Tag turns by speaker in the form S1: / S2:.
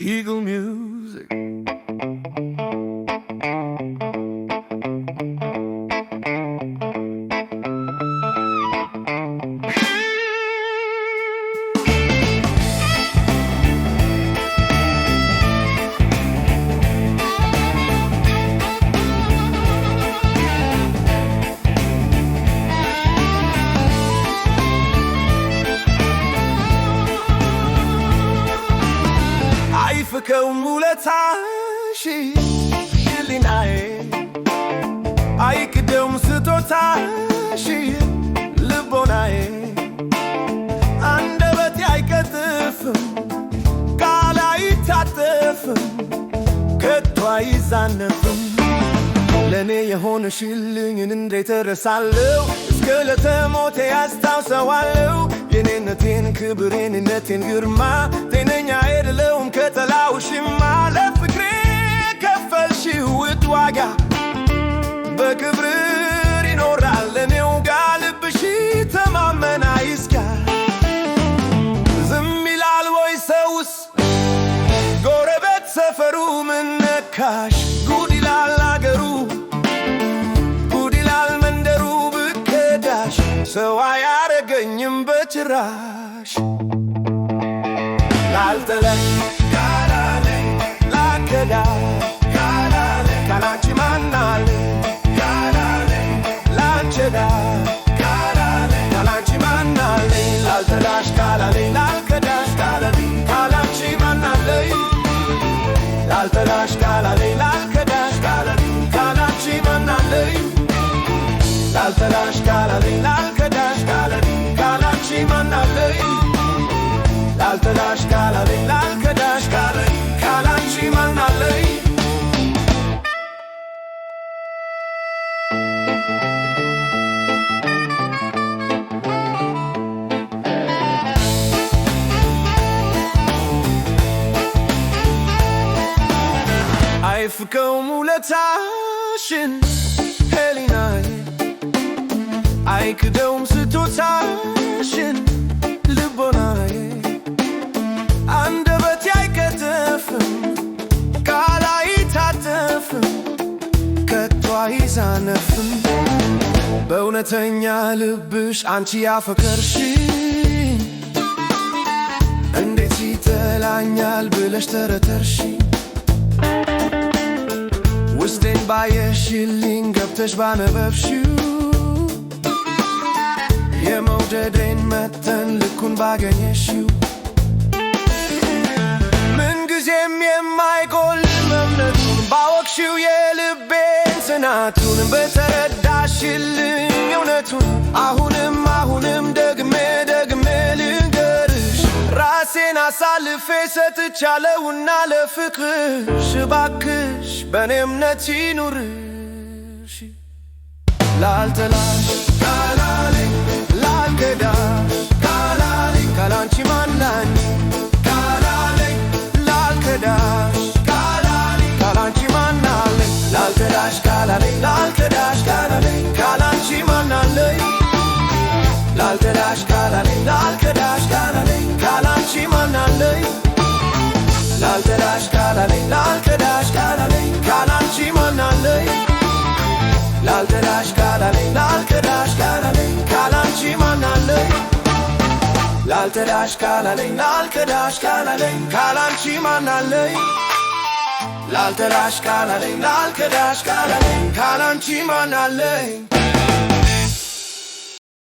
S1: Eagle Music. አይፍከው ውለታሽ ሕሊናዬ አይክደውም ስጦታሽ ልቦናዬ አንደበቴ አይቀጥፍም ቃል አይታጠፍም ከቶ አይዛነፍም ለኔ የሆንሽልኝን እንዴት እረሳለሁ እስከ ዕለተ ሞቴ አስታውሰዋለሁ የኔነቴን ክብር የኔነቴን ግርማ ጤነኛ አይደለሁም ከጠላሁሽማ ለፍቅሬ ከፈልሽው ውድ ዋጋ በክብር ይኖራል እኔው ጋር ልብሽ ተማመን አይስጋ ዝም ይላል ወይ ሰውስ ጎረቤት ሰፈሩ ምን ነካሽ ጉድ ይላል አገሩ ጉድ ይላል መንደሩ ብከዳሽ ሰው አያረገኝም በጭራሽ ላልጠላሽ ካላለኝ ላልከዳሽ ካላለኝ ካላንቺ ማን አለኝ ካላለኝ ላልከዳሽ ካላለኝ ካላንቺ ማን አለኝ ላልጠላሽ ካላለኝ ላልከዳሽ ካላለኝ ካላንቺ ማን አለኝ ላልጠላሽ ካላለኝ ላልከዳሽ ካላለኝ ካላንቺ ማን አለኝ ላልጠላሽ ካላለኝ ላልከዳሽ ካላለኝ ካላንቺ ማን አለኝ ላልጠላሽ ካላለኝ ላልከዳሽ ካላለኝ ካላንቺ ማን አለኝ አይፍከውም ውለታሽን ሕሊናዬ አይክደውም ስጦታሽን ልቦናዬ አንደበቴ አይቀጥፍም ቃል አይታጠፍም ከቶ አይዛነፍም በእውነተኛ ልብሽ አንቺ ያፈቀርሽኝ እንዴት ይጠላኛል ብለሽ ተረተርሽኝ ውስጤን ባየሽልኝ ገብተሽ ባነበብሽው የመውደዴን መጠን ልኩን ባገኘሽው ምንጊዜም የማይጎልም እምነቱን ባወቅሽው የልቤን ጽናቱን በተረዳሽልኝ እውነቱን አሁንም ደግሜ ልንገርሽ ራሴን አሳልፌ ሰጥቻለሁና ለፍቅርሽ እባክሽ በእኔ እምነት ይኑርሽ ላልጠላሽ ካላለኝ ላልከዳሽ ካላለኝ ካላንቺ ማን አለኝ ካላለኝ ላልከዳሽ ካላለኝ ካላንቺ ማን አለኝ ላልከዳሽ ካላለኝ ላልከዳሽ ካላለኝ ካላንቺ ማን አለኝ ላልከዳሽ ካላለኝ ላልከዳሽ ካላለኝ ካላንቺ ማን አለኝ ላልከዳሽ ካላለኝ ላልከዳሽ ካላለኝ ካላንቺ ማን አለኝ ላልከዳሽ ካላለኝ ላልከዳሽ ካላለኝ ካላንቺ ማን አለኝ ላልከዳሽ ካላለኝ ላልከዳሽ ካላለኝ ካላንቺ ማን አለኝ ላልከዳሽ ካላለኝ ላልከዳሽ ካላለኝ ካላንቺ ማን አለኝ